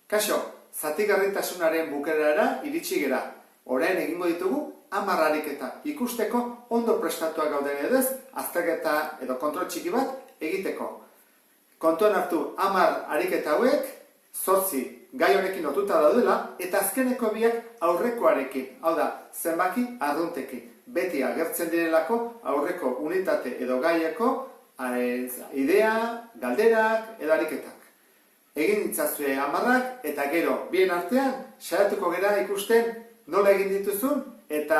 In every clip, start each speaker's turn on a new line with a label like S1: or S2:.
S1: Kaixo, zatigarritasunaren bukaerara iritsi gera. Orain egingo ditugu 10 ariketa ikusteko ondo prestatuak gauden edo ez, azterketa edo kontrol txiki bat egiteko. Kontuan hartu 10 ariketa hauek 8 gai honekin lotuta daudela eta azkeneko biak aurrekoarekin, hau da, zenbaki arruntekin. Beti agertzen direlako aurreko unitate edo gaieko idea, galderak edo ariketak. Egin ditzazue 10 eta gero bien artean saiatuko gera ikusten nola egin dituzun eta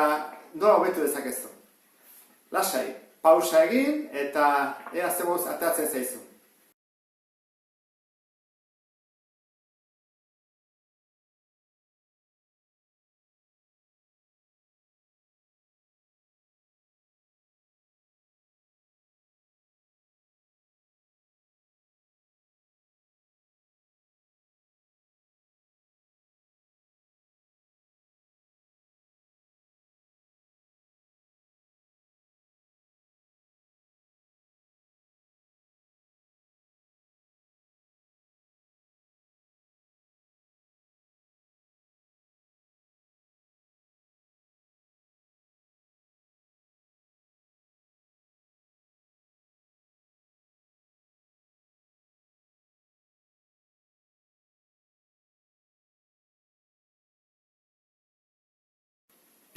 S1: nola hobetu dezakezu. Lasai, pausa egin eta ea zegoz ateratzen zaizu.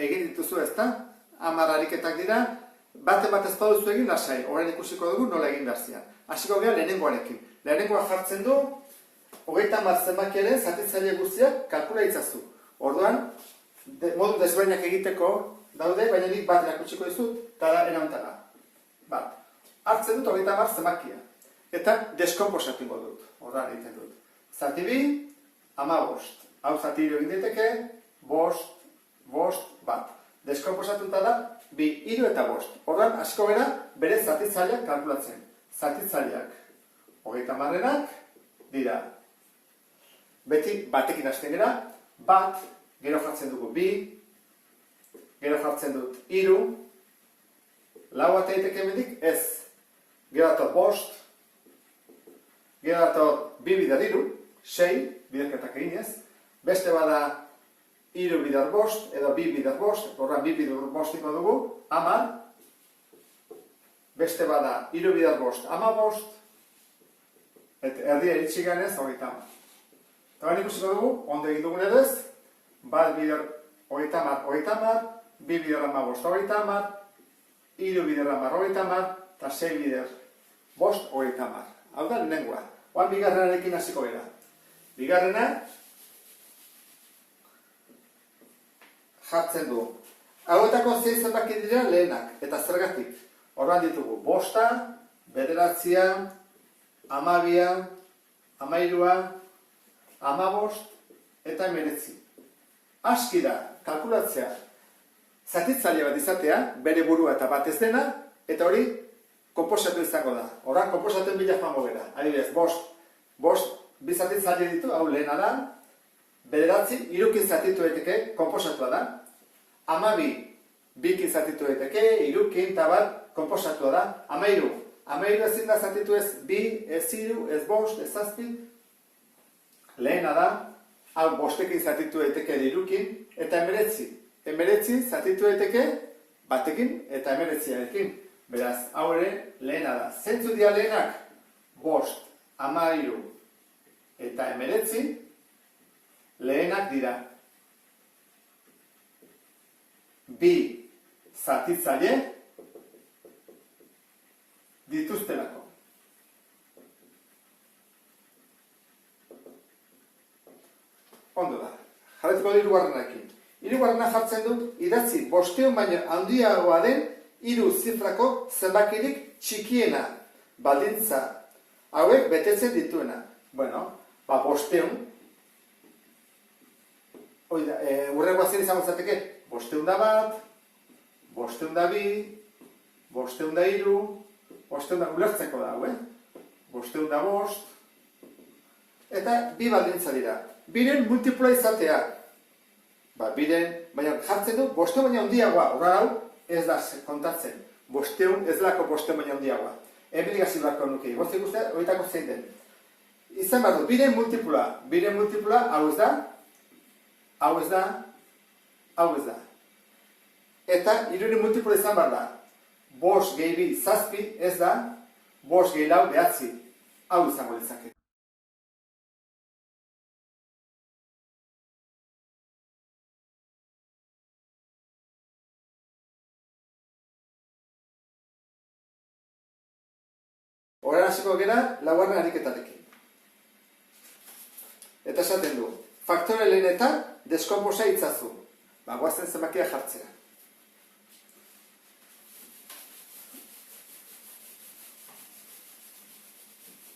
S1: Egin dituzu ezta? 10 ariketak dira, bat ez baduzu egin lasai, orain ikusiko dugu nola egin behar zian. Hasiko gara lehenengoarekin. Lehenengoa jartzen du, 30 zenbakiaren zatitzaile guztiak kalkula itzazu. Orduan, modu desberdinak egiteko daude, baina nik bat erakutsiko dizut, eta da erauntara. Bat, hartzen dut 30 zenbakia. Eta deskomposatu ingo dut, orduan egiten dut. Zati 2, 15. Hau zati 3 egin daiteke, 5, 5, bat. Deskomposatuta da, 2, 3 eta 5. Orduan, hasiko gara, bere zatitzaileak kalkulatzen. Zatitzaileak 30-enak dira. Beti batekin hasten gara, bat, gero jartzen dugu 2, gero jartzen dut 3, 4 bat egiteke emendik, ez. Gero dator 5, gero dator 2 bider 3, 6, biderketak eginez, beste bada 3 bider 5, edo 2 bider 5, horran 2 bider 5 iko dugu, 10, beste bada 3 bider 5, 15, eta erdia iritsi ganez, 30. Eta baina ikusiko dugu, ondo egin dugun edo ez, bat bider 30, 30, 2 bider 15, 30, 3 bider 15, 30, eta 6 bider 5, 30. Hau da, lehenengoa. Oan bigarrenarekin hasiko gara. Bigarrena, jartzen du. Hauetako 6 zenbaki dira lehenak, eta zergatik. Orduan ditugu, 5, 9, 12, 13, 15 eta 19. Aski da, kalkulatzea, zatitzaile bat izatea, bere burua eta bat ez dena, eta hori konposatu izango da. Orduan, konposatuen bila joango gara. Adibidez, 5, 2 zatitzaile ditu, hau lehena da, 9, 3 zatitu daiteke, konposatua da. 12, 2 zatitu daiteke, 3 eta bat, konposatua da. 13 ezin da zatitu ez 2, ez 3, ez 5, ez 7. Lehena da, hau 5 zatitu daiteke 3, eta 19. 19 zatitu daiteke batekin eta 19arekin. Beraz, hau ere lehena da. Zentzu dira lehenak? 5, 13 eta 19 lehenak dira. 2 zatitzaile dituztelako. Ondo da. Jarretuko du hirugarrenarekin. Hirugarrena jartzen dut idatzi 500 baino handiagoa den 3 zifrako zenbakirik txikiena, baldintza hauek betetzen dituena. Bueno, 500. Hurrengoa zer izango zateke? 501, 502, 503, 500 ulertzeko da, 505, eta 2 baldintza dira. Biren multiploa izatea. Baina jartzen du, 500 baina handiagoa, horra hau ez da kontatzen. 500 ez lako 500 baina handiagoa. Hemen igazilako nuke. Goztik uste, horietako zein den. izan behar du, biren multipula. Biren multipula, hau ez da, hau ez da, hau ez da. Eta hiruren multipula izan behar da. 5 gehi 2 7 ez da, 5 gehi 4 9. Hau izango litzake. Horren hasiko gera, laugarren ariketarekin. Eta esaten du, faktoreelenetan deskonposa itzazu. Goazen zenbakia jartzea.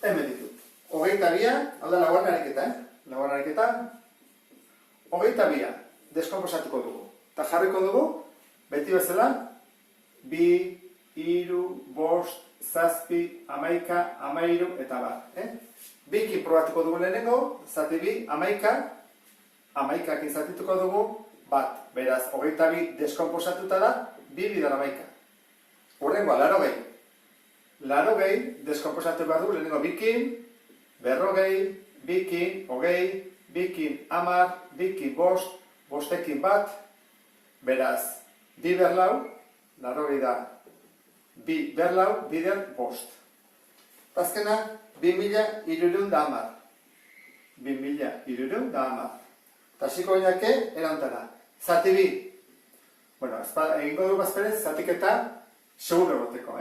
S1: Hemen ditut. 22, hau da laugarren ariketa, Laugarren ariketa, 22 deskonposatuko dugu. Eta jarriko dugu, beti bezala, 2, 3, 5, 7, 11, 13 eta bat. Bikin probatuko dugu lehenengo, zati 2, 11, 11ekin zatituko dugu, bat. Beraz, 22 deskonposatuta da, 2 bider 11. Hurrengoa, 80. 80 deskonposatu behar dugu lehenengo bikin, 40, bikin, 20, bikin, 10, bikin, 5, 5ekin bat. Beraz, 2 berlau, 80 da, 2 berlau, bider 5. Azkena, 2310. 2310. Eta xiko inake, erantara. Zati 2. Bueno, egingo dugu azperez, zatiketa seguro goteko,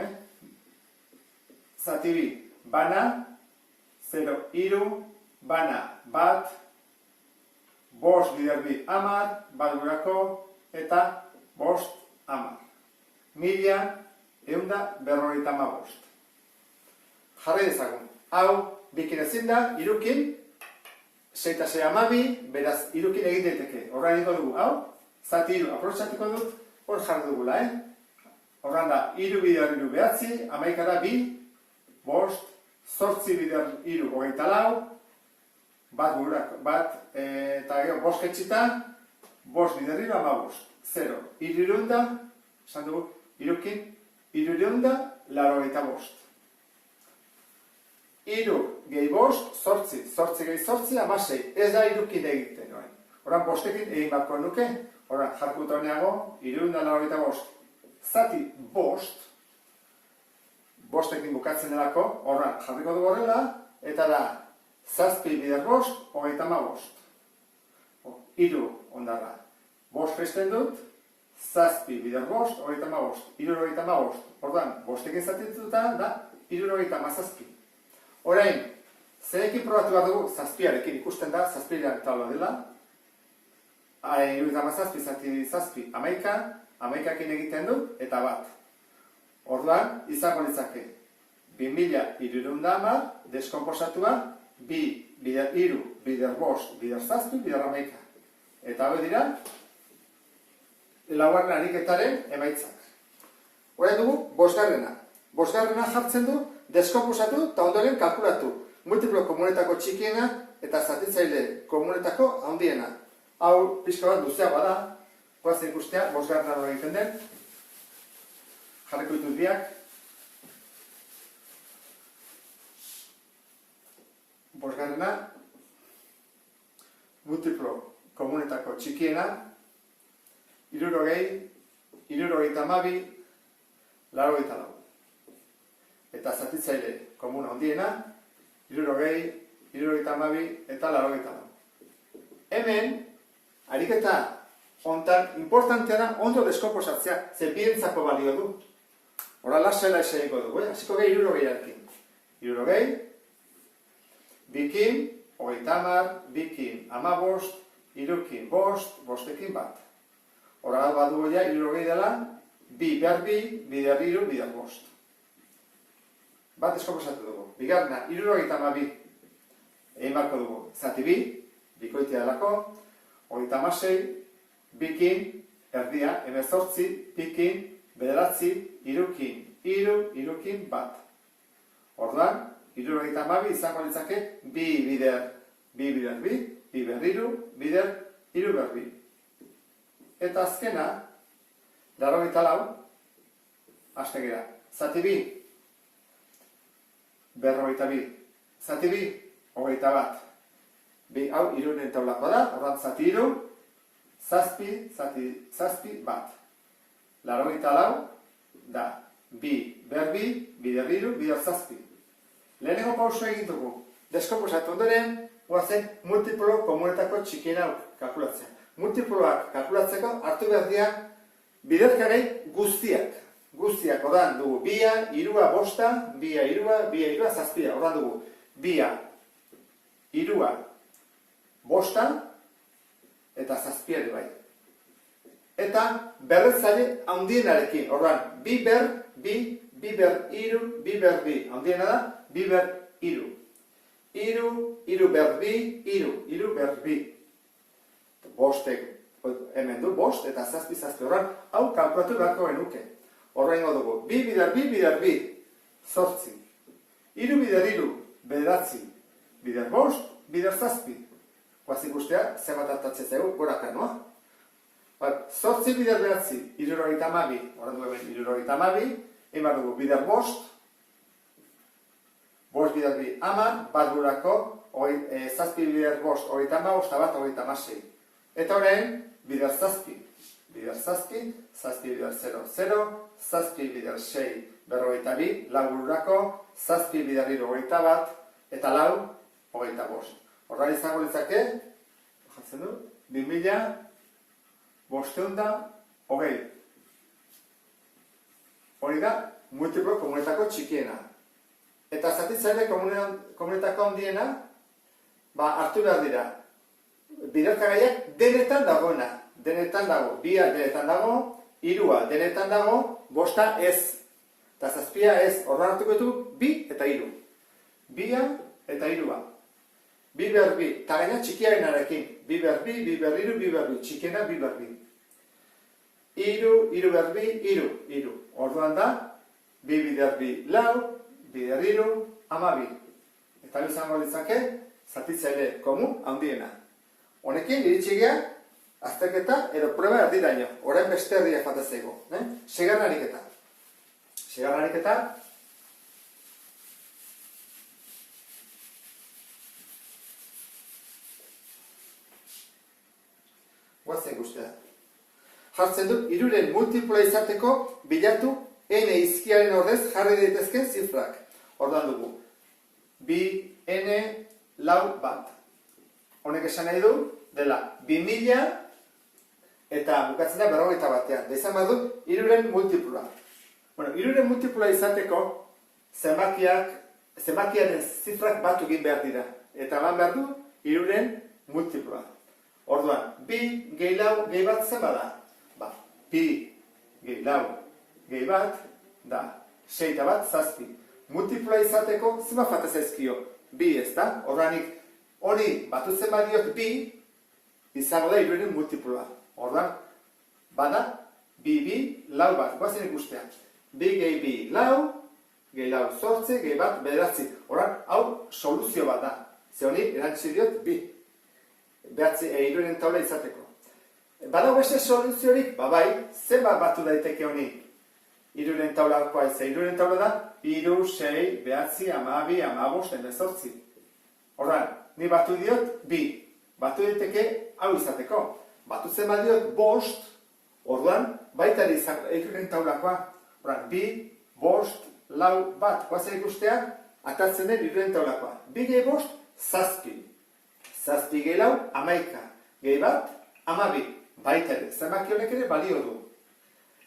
S1: Zati 2. Bana, 0, 3, bana, bat, 5 bider 2, 10, bat gurako, eta 5, 10. 1155. Jarri dezagun. Hau, bikin ezin da, irukin, 6 eta 6 12, beraz, irukin egin daiteke. Horra egingo dugu, hau, zati 3, aprobetxatuko dut, hor jarri dugula, Horran da, 3 bider 3 behatzi, 11 da 2, 5, 8 bider 3 24, bat gurak, bat, eta gero, 5 etxita, 5 bider 3 15, 0. Irurunda, esan dugu, irukin, irurunda, 85. 3 gehi 5, 8, 8 gehi 8, 16. Ez da irukin egiten, Horan 5ekin egin batko nuke, horan jarkut honeago, irurunda, 85. Zati 5, 5ekin bukatzen delako, horan jarriko dugu horrela, eta da, 7 bider 5, 35. 3 ondarra. 5 presten dut, 7 bider 5, 35. 35. Orduan, 5ekin zatituta da, 37. Orain, zerekin probatu behar dugu, 7arekin ikusten da, 7 tabla dela. 37, zati 7, 11, 11ekin egiten dut, eta bat. Orduan, izango litzake, 2310, deskonposatua, 2 bider 3, bider 5, bider 7, bider 11. Eta hau dira, laugarren ariketaren emaitzak. Orain dugu, 5garrena. 5garrena jartzen du, deskonposatu eta ondoren kalkulatu. Multiplo komunetako txikiena eta zatitzaile komunetako handiena. Hau, pixka bat luzeagoa da, goazen ikustea, 5garrena nola egiten den. Jarriko ditut biak. 5garrena, multiplo komunetako txikiena, 60, 72, 84. Eta zatitzaile komuna handiena, 60, 72 eta 84. Hemen, ariketa hontan, importantea da, ondo deskonposatzea, ze bientzako balio du. Hora lasela esaiko dugu, hasiko gehi 60ekin. 60, bikin, 30, bikin, 15, irukin, 5, 5ekin bat. Hora bat dugu ja, 60 dela, 2 behar 2, bider 3, bider 5. Bat deskonposatu dugu. Bigarrena, 72. Egin barko dugu. Zati 2, bikoitea delako. 36, bikin, erdia, 18, bikin, 9, irukin, 3, irukin, bat. Orduan, 72 izango litzake 2 bider 2, 2 bider 3, bider 3 bider 2. Eta azkena, 84, haste gera. Zati 2, 42. Zati 2, hogeita bat. Hau, iruren taulakoa da, ordan zati iru, zazpi, zati, zazpi, bat. Laurogeita lau, da, bi, berbi, bider iru, bider zazpi. Lehenengo pauso egin dugu. Deskomposatu ondoren, guazen multiplo komunetako txikiena kalkulatzea. Multiploak kalkulatzeko hartu behar dira biderkagai guztiak. Guztiak, ordan dugu, bia, irua, bosta, bia, irua, zazpia. Ordan dugu, bia, irua, bosta, eta zazpia ere bai. Eta berretzaile handienarekin, ordan, bi ber, iru, bi ber, bi. Handiena da, bi ber, iru. Iru ber, bi, iru ber, bi. Bostek, hemen du, bost, eta zazpi, ordan, hau kalkulatu beharko genuke. Horra ingo dugu, bi bider bi, zortzi. Iru bider iru, bederatzi. Bider bost, bider zazpi. Guaz ikustea, zebat hartatzen zaigu, goraka, noa? Zortzi bider bederatzi, irurogeita hamabi. Horra dugu hemen, irurogeita hamabi. Eman dugu, bider bost. Bost bider bi, hamar. Bat gurako, zazpi bider bost, hogeita hamabost, bat, hogeita hamasei. Eta horrein, bider zazpi. Bider zazpi, zazpi bider 0, zazpi bider 6, berrogeita bi, lau gururako, zazpi bider iru, hogeita bat, eta lau, hogeita bost. Horra izango litzake, jatzen du, 2000, hogei. Hori da, multiplo komunetako txikiena. Eta zatitzaile komunetako handiena, hartu behar dira. Biderkagaiak denetan dagoena. Denetan dago, bia denetan dago, irua denetan dago, bosta ez. Eta zazpia ez, ordan hartuko ditu, bi eta iru. Bia eta irua. Bi berbi, eta gaina txikiarenarekin. Bi berbi, txikiena bi berbi. Iru berbi, iru. Orduan da, bi biderbi lau, bider iru, hamabi. Eta izango ditzake, zatitzaile komun handiena. Honekin, iritsi gea, azterketa, edo prueba erdiraino. Orain beste erdia fatazego. Segarren ariketa. Segarren ariketa. Guazen guztia. Jartzen dut, iruren multiploa izateko bilatu n izkiaren ordez jarri daitezken zifrak. Ordan dugu. Bi, n, lau, bat. Honek esan nahi du, dela, 2000 eta bukatzen da berrogeita batean. Da izan badut, iruren multiploa. Iruren multiploa izateko zenbakiaren zifrak batu egin behar dira. Eta eman behar du, iruren multiploa. Orduan, bi gehi lau gehi bat zen bada. Bi gehi lau gehi bat da 6 eta bat zazpi. Multiploa izateko zenbat falta zaizkio? Bi ez da? Ordanik, hori batutzen badiot bi, izango da iruren multiploa. Orduan, bada, bi, lau bat. Guazen ikustea. Bi gehi bi lau zortzi, gehi bat bederatzi. Orduan, hau soluzio bat da. Ze honi, erantzi diot, bi. Behatzi, iruren taula izateko. Bada beste soluziorik, bai, zenbat batu daiteke honi. Iruren taulakoa izan. Iruren taula da, iru, sei, behatzi, amabi, amabost, emezortzi. Orduan, ni batu diot, bi. Batu daiteke hau izateko. Batutzen badiot bost, orduan, baita iruren taulakoa. Orduan, bi, bost, lau, bat. Guazen ikustea, atatzen den iruren taulakoa. Bi gehi bost, zazpi. Zazpi gehi lau, amaika. Gehi bat, amabi. Baita ere, zenbaki honek ere balio du.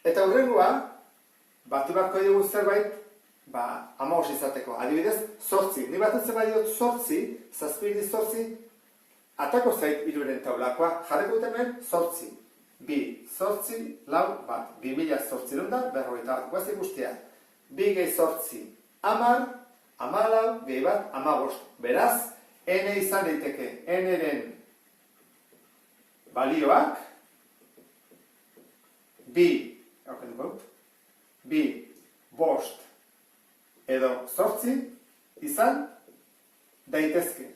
S1: Eta hurrengoa, batu beharko dugu zerbait, amabos izateko. Adibidez, zortzi. Ni batutzen badiot zortzi, zazpi di zortzi, atako zait iruren taulakoa. Jarreko dut hemen, zortzi. Bi, zortzi, lau, bat. 2000 zortzirunda, berrogeita bat. Guazen guztia. Bi gehi zortzi, amar, amalau, gehi bat, amabost. Beraz, n izan daiteke. N-eren balioak, bi, bost, edo zortzi, izan daitezke.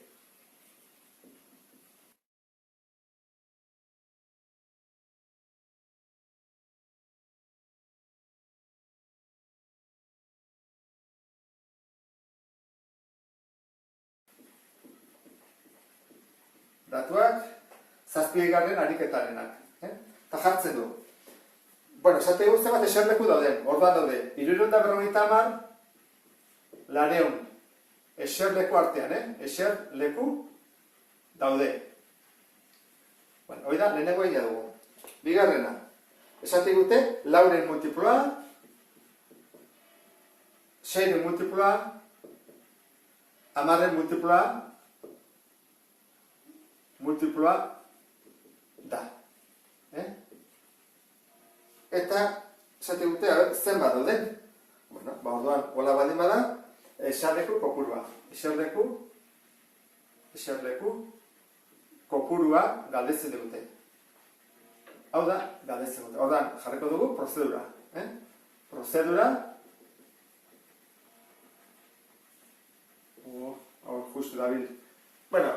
S1: datuak, 7. ariketarenak. Eta jartzen du. Bueno, esate guzti bat eserleku dauden, orduan daude, 350, 400 eserleku artean, eserleku daude. Bueno, hori da, lehenengo egia dugu. Bigarrena, esate gute, 4-ren multiploa, 6-ren multiploa, 10-ren multiploa da. Eta, esate gute, zenbat dauden? Bueno, orduan, hola baldin bada, eserleku kopurua. Eserleku kopurua galdetzen dute. Hau da, galdetzen dute. Orduan, jarriko dugu prozedura. Prozedura. Hau, justu dabil. Bueno,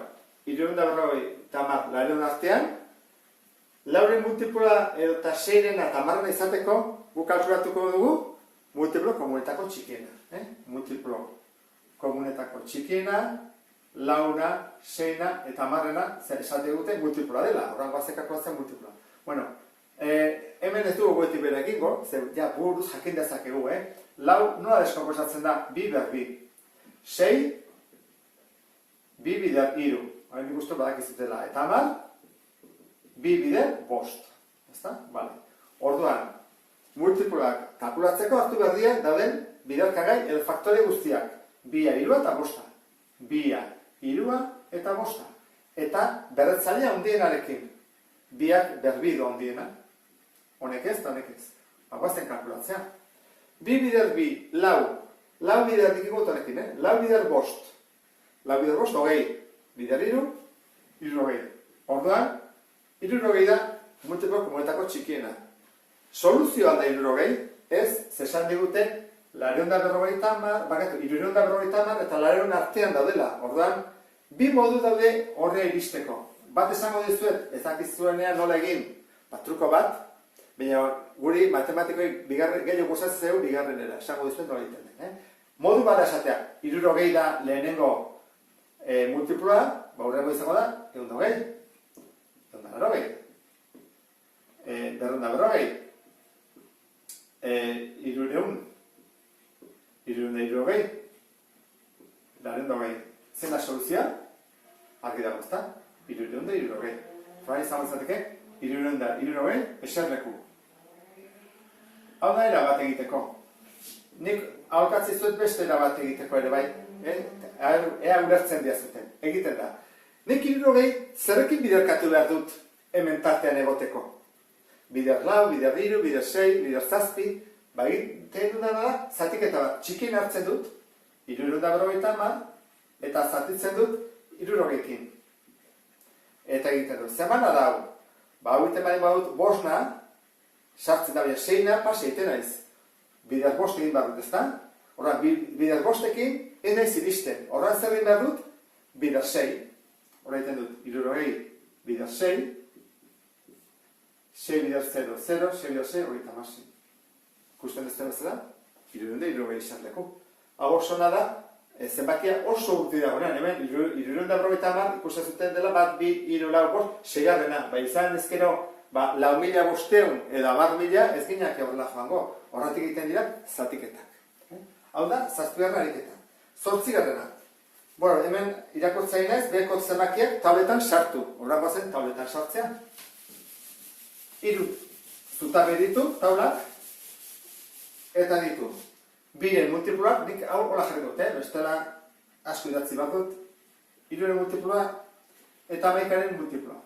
S1: 350 eta 400 artean, 4-ren multiploa eta 6-ren eta 10-ren izateko, guk kalkulatuko dugu multiplo komunetako txikiena. Multiplo komunetako txikiena, 4-a, 6-a eta 10-rena esate dute multiploa dela. Horran guazen kalkulatzen multiploa. Bueno, hemen ez dugu goetik bere egingo, ja buruz jakin dezakegu, 4 nola deskomposatzen da 2 ber 2. 6, 2 bider 3. Hain ikustu badakizutela. Eta 10, 2 bider 5. Ezta? Bale. Orduan, multiploak kalkulatzeko hartu berdiak dauden biderkagai edo faktore guztiak. 2a, 3a eta 5a. 2a, 3a eta 5a. Eta berretzailea handienarekin. 2ak berbido handiena. Honek ez eta honek ez. Bagoazen kalkulatzea. 2 bider 2, 4. 4 bider dikigut honekin, 4 bider 5. 4 bider 5, 20. Bider 3, 30. Orduan, 30 da multiplo komunetako txikiena. Soluzioa da 30, ez, zesan digute, 350 eta 400 artean daudela. Orduan, bi modu daude horrea iristeko. Bat esango dizuet, ezakizuenean nola egin, truko bat, baina guri matematikoi gehiago gustatzen zeu bigarrenera, esango dizuet nola egiten den. Modu bat esatea, 30 da lehenengo multiploa, horrengo izango da, 120. 140. 240. 300. 320. 420. Zen da soluzioa? Argi dago, ezta? 320. Fara izango izateke, 320 eserleku. Hau da erabat egiteko. Nik aholkatzi zuet beste erabat egiteko ere bai. Ea ulertzen diazuten. Egiten da. Nik 320 zerrekin biderkatu behar dut hemen tartean egoteko. Bider 4, bider 3, bider 6, bider 7, bai, egiten dudana da, zatiketa bat txikin hartzen dut, 350, eta zatitzen dut 300ekin. Eta egiten dut. Zemana da hau? Hau egiten bali badut 5na, sartzen da bia 6na, pasi egiten naiz. Bider 5 egin behar dut, ezta? Horra, bider 5ekin, ez naiz iristen. Horra zer egin behar dut? Bider 6. Horra egiten dut, 300 bider 6, 6 bider 0, 0, 6 bider 6, horita masi. Ikusten ez dena zela, 300 izateko. Hau oso da, zenbakia oso urti dagoenean, hemen, 350 ikusten zuten dela, bat, bi, 3, 4, 5, 6garrena. Izan ezkero, 4.500 edo 10.000 ez gineak horrela joango. Horratik egiten dira, zatiketak. Hau da, 7. ariketa. 8. Bueno, hemen irakurtzain naiz, beheko zenbakiak tabletan sartu. Horrango zen tabletan sartzea. 3 zutabe ditu, taulak, eta ditu. 2-ren multiploak, nik hau hola jarri dut, bestela asko idatzi bat dut. 3-ren multiploa eta 11-ren multiploa.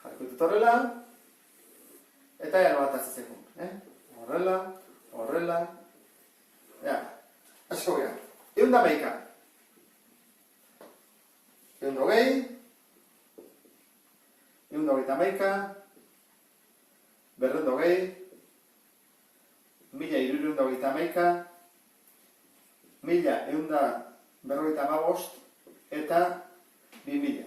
S1: Jarriko dut horrela, eta ea bat azitzeko. Horrela, horrela, ea, asko gara. 111. 120, 121, 220, 1.321, 1.155 eta 2.000.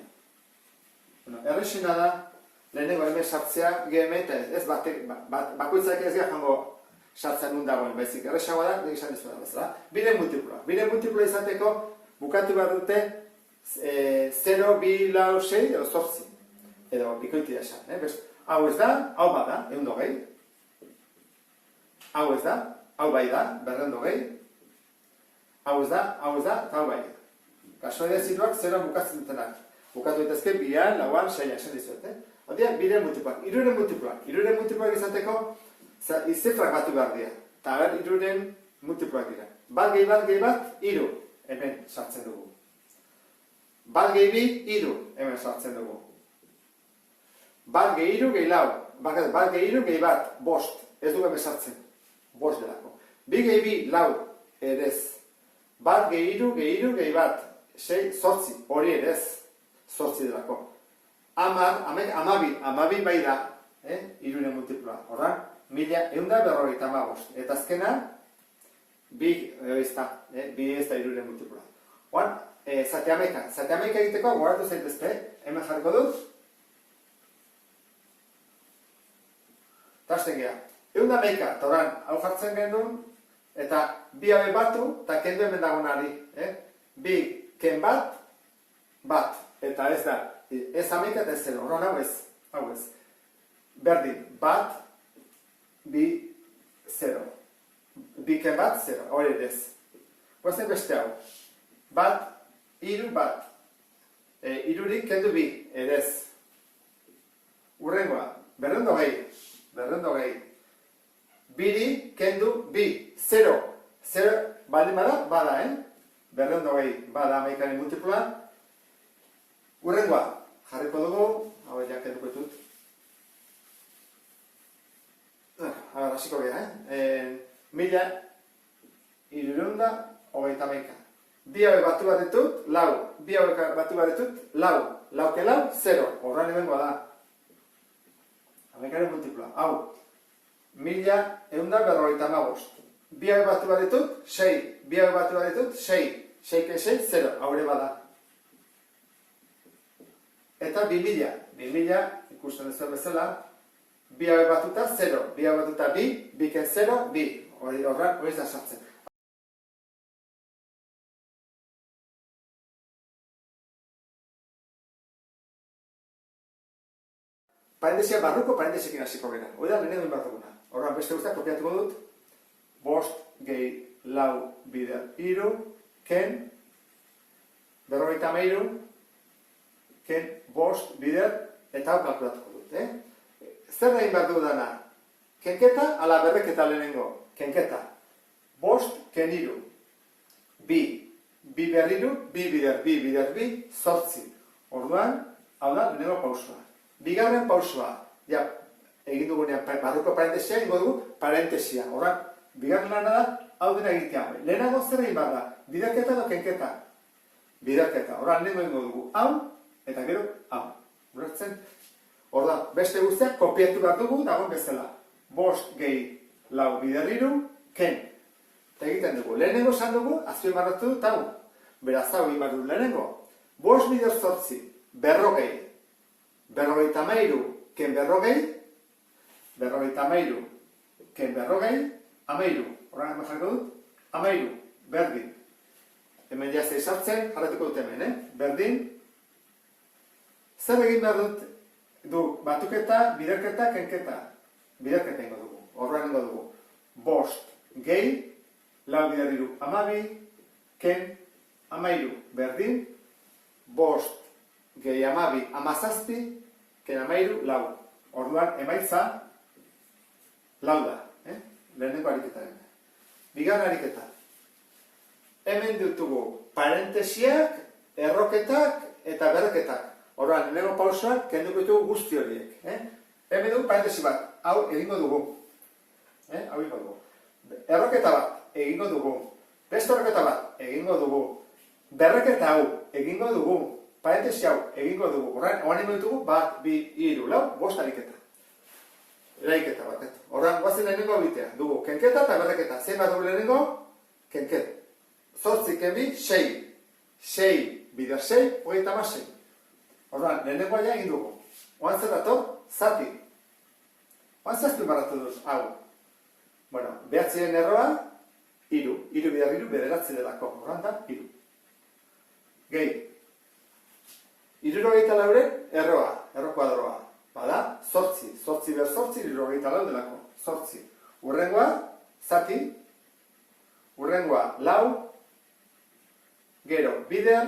S1: Errexena da, lehenengo hemen sartzea, GM eta ez bakoitzak ez gara jango sartzen nun dagoen, baizik errexagoa da, nik esan dizuela bezala. 2-ren multiploa. 2-ren multiploa izateko bukatu behar dute 0, 2, lau, 6, edo 8. Edo bikoiti da esan. Hau ez da, hau bada, 120. Hau ez da, hau bai da, 220. Hau ez da, eta hau bai. Kasualia ziruak 0 bukatzen dutenak. Bukatu daitezke 2, 4, 6, esan dizuet. Hau dira, 2-ren multiploak, 3-ren multiploak. 3-ren multiploak izateko, zifrak batu behar dira. Eta 3-ren multiploak dira. Bat gehi bat, 3, hemen sartzen dugu. Bat gehi 2, 3, hemen sartzen dugu. Bat gehi 3, gehi lau. Bat gehi 3, gehi bat, 5. Ez dugu hemen sartzen. 5 delako. 2 gehi 2, lau, edez. Bat gehi 3, gehi bat, 6, 8, hori edez. 8 delako. Amabi bai da, 3-ren multiploa. Horran, 1155. Eta azkena, 2 ez da 3-ren multiploa. Oan, zateameka egiteko, goratu zaitezte, hemen jarriko dut. Tasten geha. 111, eta horran, hau jartzen gendun, eta 2 habe batu, eta kendu hemen dagoenari. 2 ken bat, eta ez da, ez ameka eta ez 0, horran hau ez. Berdin, bat, 2, 0. 2 ken bat, 0, hori ez. Guazen beste hau. Bat, 3, bat. 3-rik kendu 2, edez. Urrengoa, 220. 2-rik kendu 2, 0. 0, baldin bada, 220, bada amaikaren multiploa. Urrengoa, jarriko dugu, hau ja kenduko ditut. Hasiko geha, 1331. 2 haue batu bat ditut, lau. 2 haue batu bat ditut, lau. Lau ke lau, 0. Horran ebengoa da. Amaikaren multiploa. Hau, 1155. 2 haue batu bat ditut, 6. 2 haue batu bat ditut, 6. 6 ke 6, 0. Haure bada. Eta 2000. 2000, ikusten ez bezala, 2 haue batuta, 0. 2 haue batuta, 2. 2 ken 0, 2. Horran, hori ez da sartzen. Barruko parentesekin hasiko gara. Hori da, lehenengo behar duguna. Horran, beste guztiak kopiatuko dut. 5 gehi lau bider 3, ken 53, ken 5 bider, eta hau kalkulatuko dut. Zer egin behar dugu dana? Kenketa, ala berreketa lehenengo. Kenketa. 5 ken 3. 2 bider 3, 2 bider 2, 8. Orduan, hau da, lehenengo pausua. Bigarren pausua, egin dugunean barruko parentesia, egingo dugu parentesia. Horran, bigarren lana da, hau dena egitea. Lehenago zer egin behar da, biderketa edo kenketa? Biderketa. Horran, lehenko egingo dugu hau, eta gero hau. Urartzen? Horran, beste guztiak kopiatu behar dugu, dagoen bezala. 5 gehi lau bider 3, ken. Eta egiten dugu. Lehenengo esan dugu, azpien barratu dut hau. Beraz hau egin behar dugu lehenengo. 5 bider 8, berrogei. 53, ken berrogei, 53, ken berrogei, 13. Horren hemen jarriko dut, 13, berdin. Hemen jazte izartzen, jarretuko dut hemen, berdin. Zer egin behar dut, batuketa, biderketa, kenketa. Biderketa ingo dugu, horren ingo dugu. 5 gehi, lau bider 3, 12, ken 13, berdin. 5 gehi 12, 17, ken 13, lau. Orduan, emaitza, lau da. Lehenengo ariketaren. Bigarren ariketa. Hemen ditugu parentesiak, erroketak eta berreketak. Orduan, lehenengo pausoak kenduko ditugu guzti horiek. Hemen dugu parentesi bat. Hau egingo dugu. Hau egingo dugu. Erroketa bat, egingo dugu. Beste erroketa bat, egingo dugu. Berreketa hau, egingo dugu. Parentesi hau, egingo dugu. Horren egingo ditugu, bat, bi, hiru, lau, 5 ariketa. Eraiketa bat. Horren, guazen lehenengo bitea. Dugu, kenketa eta berreketa. Zein bat dugu lehenengo? Kenket. 8 kenbi, 6. 6 bider 6, 36. Horren, lehenengo aia egin dugu. Oan zer dator? Zati. Oan zaztu barratu duz, hau. Bueno, behatziren erroa, hiru. Hiru bider hiru, bederatzi delako. Horren da, hiru. Gehi. Hirurogeita lauren erroa, erro kuadroa. Bada, zortzi ber zortzi, hirurogeita lau delako. Zortzi. Urrengoa, zati. Urrengoa, lau. Gero, bider.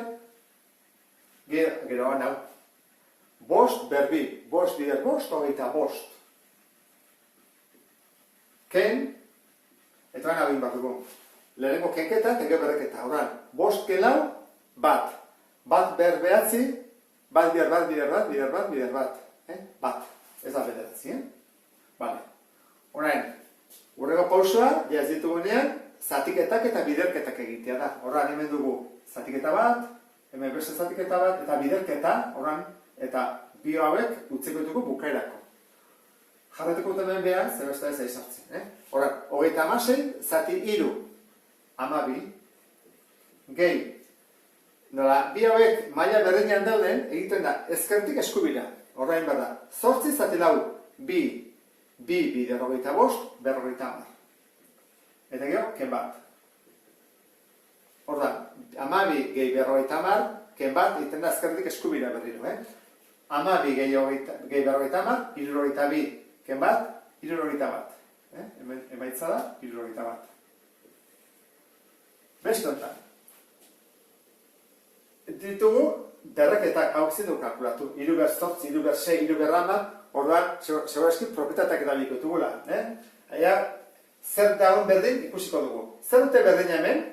S1: Gero, hau. Bost, berbi. Bost, bider, bost, hogeita bost. Ken, eta baina egin bat dugu. Lehenengo kenketa, eta gero berreketa. Horan, bost ke lau, bat. Bat ber behatzi, bat bider bat, bider bat, bider bat, bider bat. Bat. Ez da bederatzi, Vale. Horain, urrego pausua, ja ez ditugunean, zatiketak eta biderketak egitea da. Horan, hemen dugu zatiketa bat, hemen beste zatiketa bat, eta biderketa, horan, eta bi hauek utziko ditugu bukaerako. Jarretuko dut hemen behar, zer besta ez aizartzen, Horan, hogeita hamasei, zati hiru, hamabi, gehi. Nola, bi hauek maila berdinean dauden, egiten da, ezkertik eskubira. Horrein behar da, zortzi zati lau, bi berrogeita bost, berrogeita hamar. Eta gero, ken bat. Horda, hamabi gehi berrogeita hamar, ken bat, egiten da, ezkertik eskubira berriro, Hamabi gehi berrogeita hamar, hirurogeita bi, ken bat, hirurogeita bat. Emaitza da, hirurogeita bat. Beste honetan. Ditugu, berreketak hau ezin du kalkulatu. Hiru ber zortzi, hiru ber sei, hiru ber hamar, orduan, segurazki propietateak erabiliko ditugula. Aia, zer dagoen berdin ikusiko dugu. Zer dute berdin hemen?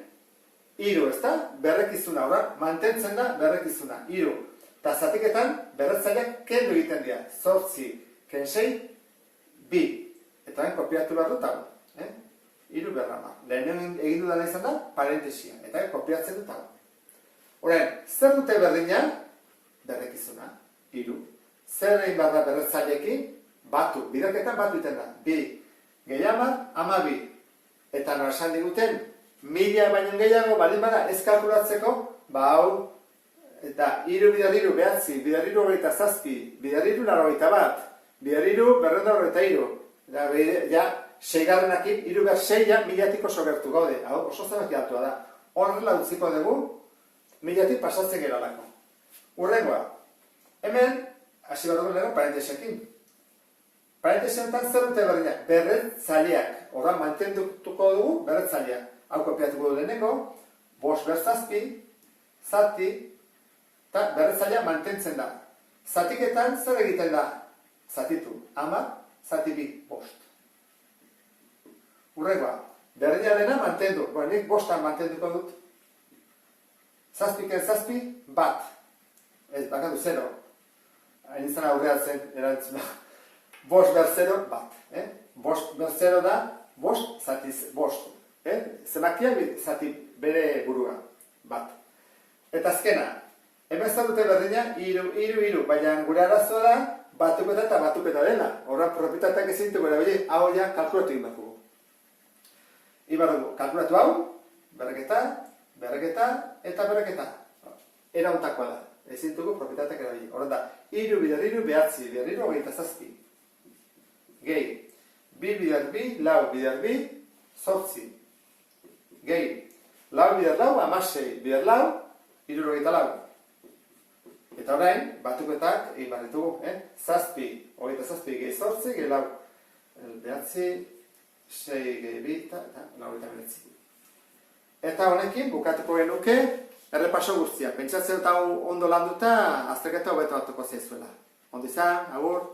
S1: Hiru, ezta? Berrekizuna, orduan, mantentzen da berrekizuna. Hiru. Eta zatiketan, berretzaileak kendu egiten dira. Zortzi, ken sei, bi. Eta ben, kopiatu behar dut hau. Hiru ber hamar. Lehenen egin dudala izan da, parentesia. Eta kopiatzen dut hau. Horain, zer dute berdina? Berrekizuna, hiru. Zer egin behar da berretzaileekin? Batu, biderketan batu iten da. Bi, gehi hamar, hamabi. Eta nora esan diguten, 1000 baino gehiago baldin bada ez kalkulatzeko, hau, eta hiru bider hiru behatzi, bider hiru hogeita zazpi, bider hiru laurogeita bat, bider hiru berrehun eta hiru. Ja, seigarrenakin, hiru behar seia, 1000 oso gertu gaude. Hau, oso zabaki altua da. Horrela utziko dugu, 1000 pasatzen geralako. Urrengoa, hemen, hasi behar dugu leheno, parentesekin. Parentesenetan zer dute berdina? Berretzaileak. Horra mantenduko dugu berretzaileak. Hau kopiatuko du lehenengo, bost berzazpi, zati, eta berretzailea mantentzen da. Zatiketan zer egiten da? Zatitu, hamar, zati bi, bost. Urrengoa, berdina lehena mantendu. Nik bostan mantenduko dut. Zazpiken zazpi, bat. Ez, bakatu, zero. Hain izan aurreatzen erantzuna. Bost ber zero, bat. Bost ber zero da, bost zatiz, bost. Zemakia zati bere burua, bat. Eta azkena, hemen zer dute berdina, hiru, baina gure arazoa da, batuketa eta batuketa dela. Horra, propietateak ezin dugu erabili, hau ja kalkulatu egin dugu. Ibar dugu, kalkulatu hau, berreketa, eta berreketa. Era hontakoa da. Ezin dugu propietateak erabili. Horra da, hiru bider hiru behatzi, bider hiru hogeita zazpi. Gehi, bi bider bi, lau bider bi, zortzi. Gehi, lau bider lau, hamasei bider lau, hirurogeita lau. Eta orain, batuketak egin behar ditugu, zazpi, hogeita zazpi gehi zortzi, gehi lau. Behatzi, sei gehi bi, eta lau eta behatzi. Eta honekin, bukatuko genuke, errepaso guztia. Pentsatzen eta ondo landuta, azterketa hobeto batuko zaizuela. Ondo izan, agur.